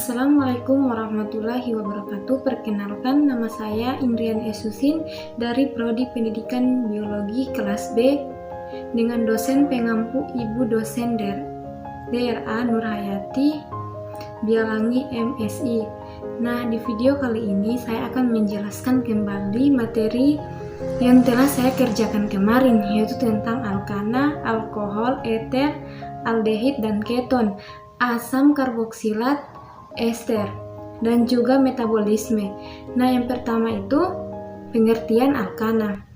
Assalamualaikum warahmatullahi wabarakatuh. Perkenalkan, nama saya Indrian Esusin dari Prodi Pendidikan Biologi kelas B dengan dosen pengampu Ibu Dosen DRA Nurhayati Bialangi MSI. Nah, di video kali ini saya akan menjelaskan kembali materi yang telah saya kerjakan kemarin, yaitu tentang alkana, alkohol, eter, aldehid, dan keton, asam karboksilat, ester, dan juga metabolisme. Nah, yang pertama itu pengertian alkana.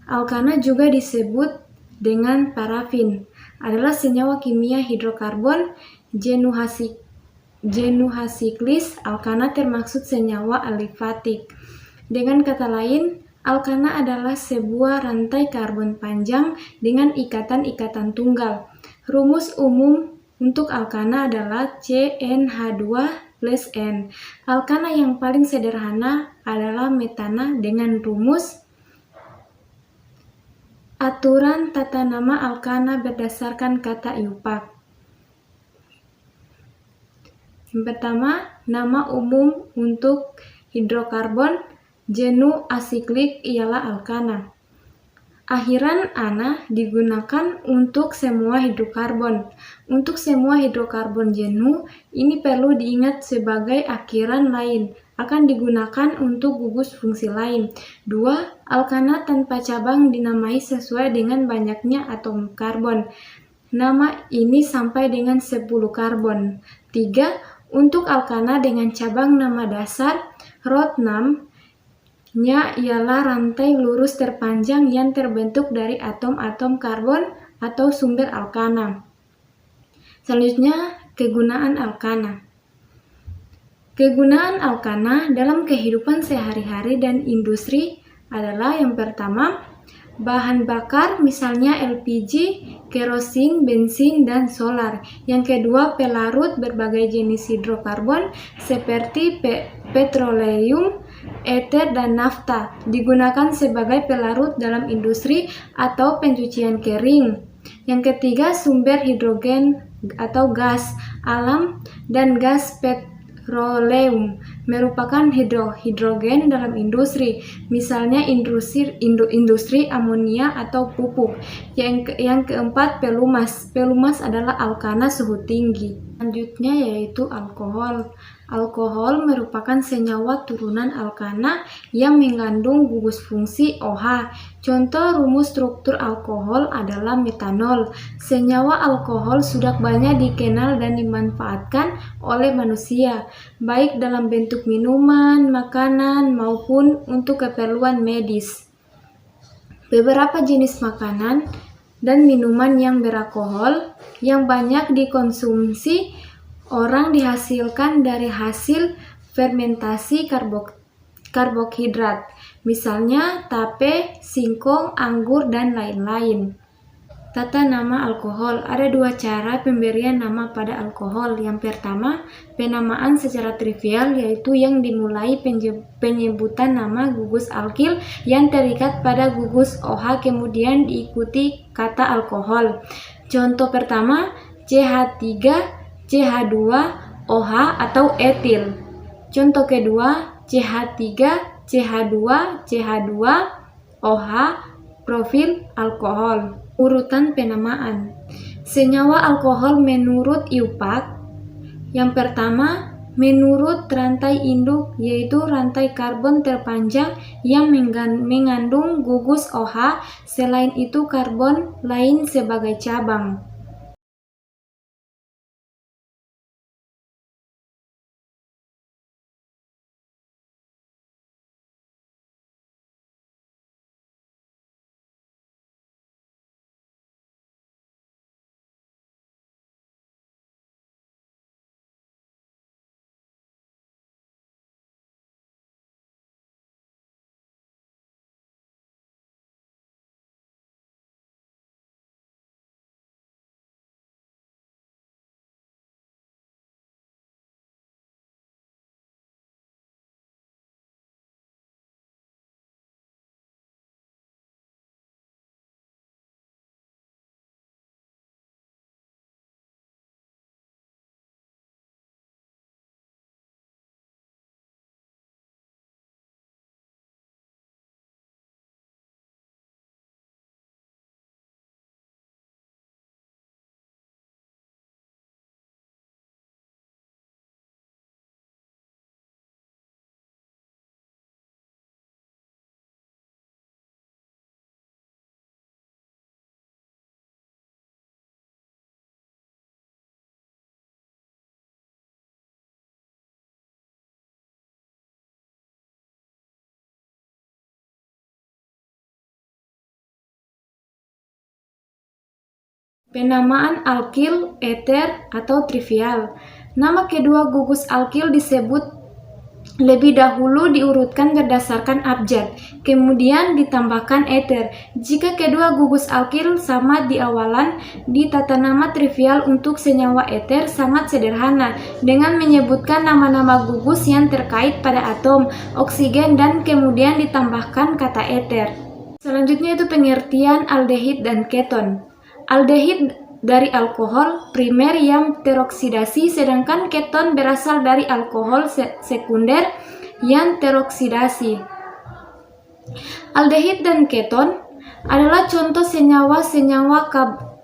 Alkana juga disebut dengan parafin, adalah senyawa kimia hidrokarbon jenuh siklis. Alkana termaksud senyawa alifatik. Dengan kata lain, alkana adalah sebuah rantai karbon panjang dengan ikatan-ikatan tunggal. Rumus umum untuk alkana adalah CnH2+N. Alkana yang paling sederhana adalah metana dengan rumus aturan tata nama alkana berdasarkan kata IUPAC. Yang pertama, nama umum untuk hidrokarbon jenuh asiklik ialah alkana. Akhiran ana digunakan untuk semua hidrokarbon. Untuk semua hidrokarbon jenuh, ini perlu diingat sebagai akhiran lain, akan digunakan untuk gugus fungsi lain. 2. Alkana tanpa cabang dinamai sesuai dengan banyaknya atom karbon. Nama ini sampai dengan 10 karbon. 3. Untuk alkana dengan cabang nama dasar, Rotnam nya ialah rantai lurus terpanjang yang terbentuk dari atom-atom karbon atau sumber alkana. Selanjutnya, kegunaan alkana. Kegunaan alkana dalam kehidupan sehari-hari dan industri adalah yang pertama, bahan bakar misalnya LPG, kerosin, bensin, dan solar. Yang kedua, pelarut berbagai jenis hidrokarbon seperti petroleum, eter, dan nafta digunakan sebagai pelarut dalam industri atau pencucian kering. Yang ketiga, sumber hidrogen atau gas alam dan gas petroleum merupakan hidrogen dalam industri, misalnya industri amonia atau pupuk. Yang keempat, pelumas. Pelumas adalah alkana suhu tinggi. Selanjutnya yaitu alkohol. Alkohol merupakan senyawa turunan alkana yang mengandung gugus fungsi OH. Contoh rumus struktur alkohol adalah metanol. Senyawa alkohol sudah banyak dikenal dan dimanfaatkan oleh manusia, baik dalam bentuk minuman, makanan, maupun untuk keperluan medis. Beberapa jenis makanan dan minuman yang beralkohol yang banyak dikonsumsi orang dihasilkan dari hasil fermentasi karbohidrat, misalnya tape, singkong, anggur, dan lain-lain. Tata nama alkohol. Ada dua cara pemberian nama pada alkohol. Yang pertama, penamaan secara trivial, yaitu yang dimulai penyebutan nama gugus alkil yang terikat pada gugus OH kemudian diikuti kata alkohol. Contoh pertama, CH3, CH2, OH atau etil. Contoh kedua, CH3, CH2, CH2, OH, profil alkohol. Urutan penamaan. Senyawa alkohol menurut IUPAC. Yang pertama, menurut rantai induk, yaitu rantai karbon terpanjang yang mengandung gugus OH, selain itu karbon lain sebagai cabang. Penamaan alkil, eter, atau trivial. Nama kedua gugus alkil disebut lebih dahulu diurutkan berdasarkan abjad, kemudian ditambahkan eter. Jika kedua gugus alkil sama di awalan, di tata nama trivial untuk senyawa eter sangat sederhana dengan menyebutkan nama-nama gugus yang terkait pada atom, oksigen, dan kemudian ditambahkan kata eter. Selanjutnya itu pengertian aldehid dan keton. Aldehid dari alkohol primer yang teroksidasi, sedangkan keton berasal dari alkohol sekunder yang teroksidasi. Aldehid dan keton adalah contoh senyawa-senyawa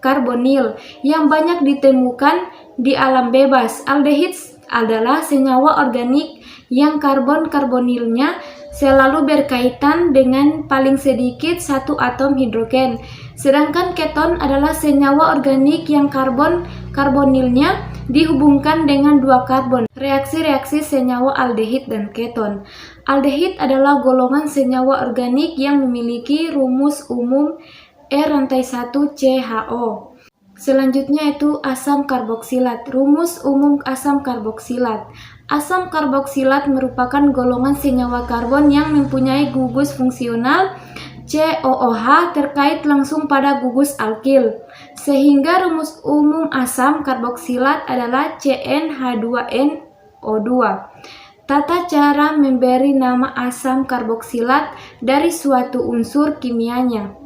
karbonil yang banyak ditemukan di alam bebas. Aldehid adalah senyawa organik yang karbon-karbonilnya selalu berkaitan dengan paling sedikit satu atom hidrogen. Sedangkan keton adalah senyawa organik yang karbon-karbonilnya dihubungkan dengan dua karbon. Reaksi-reaksi senyawa aldehid dan keton. Aldehid adalah golongan senyawa organik yang memiliki rumus umum rantai 1 CHO. Selanjutnya itu asam karboksilat. Rumus umum asam karboksilat. Asam karboksilat merupakan golongan senyawa karbon yang mempunyai gugus fungsional COOH terkait langsung pada gugus alkil, sehingga rumus umum asam karboksilat adalah CnH2nO2. Tata cara memberi nama asam karboksilat dari suatu unsur kimianya.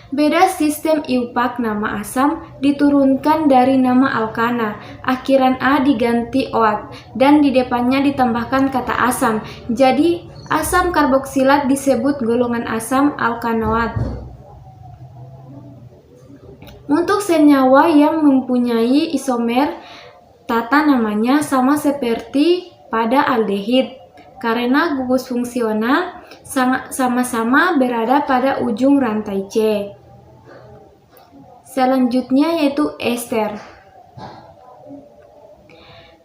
Beda sistem IUPAC nama asam diturunkan dari nama alkana, akhiran A diganti OAT, dan di depannya ditambahkan kata asam. Jadi, asam karboksilat disebut golongan asam alkanoat. Untuk senyawa yang mempunyai isomer, tata namanya sama seperti pada aldehid, karena gugus fungsional sama-sama berada pada ujung rantai C. Selanjutnya yaitu ester.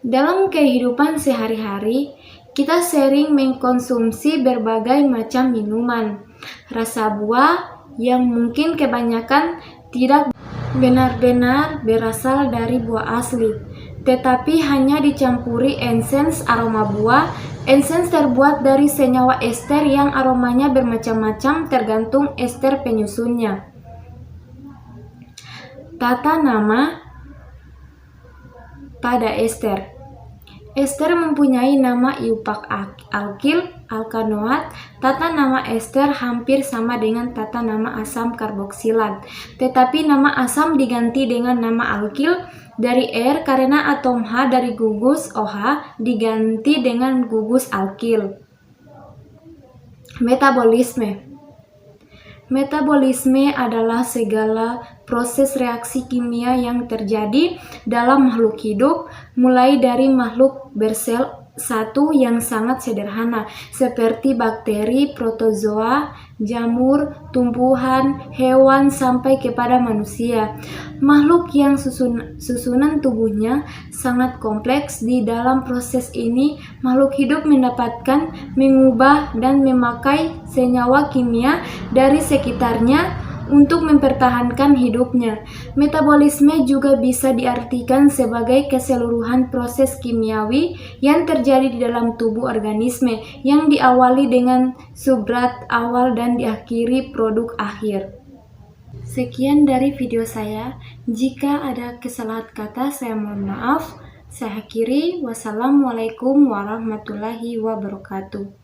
Dalam kehidupan sehari-hari, kita sering mengkonsumsi berbagai macam minuman, rasa buah yang mungkin kebanyakan tidak benar-benar berasal dari buah asli, tetapi hanya dicampuri esens aroma buah. Esens terbuat dari senyawa ester yang aromanya bermacam-macam tergantung ester penyusunnya. Tata nama pada ester. Ester mempunyai nama IUPAC alkil, alkanoat. Tata nama ester hampir sama dengan tata nama asam karboksilat, tetapi nama asam diganti dengan nama alkil dari R karena atom H dari gugus OH diganti dengan gugus alkil. Metabolisme. Metabolisme adalah segala proses reaksi kimia yang terjadi dalam makhluk hidup, mulai dari makhluk bersel satu yang sangat sederhana seperti bakteri, protozoa, jamur, tumbuhan, hewan sampai kepada manusia. Makhluk yang susunan tubuhnya sangat kompleks. Di dalam proses ini, makhluk hidup mendapatkan, mengubah, dan memakai senyawa kimia dari sekitarnya untuk mempertahankan hidupnya. Metabolisme juga bisa diartikan sebagai keseluruhan proses kimiawi yang terjadi di dalam tubuh organisme yang diawali dengan substrat awal dan diakhiri produk akhir. Sekian dari video saya. Jika ada kesalahan kata, saya mohon maaf. Saya akhiri. Wassalamualaikum warahmatullahi wabarakatuh.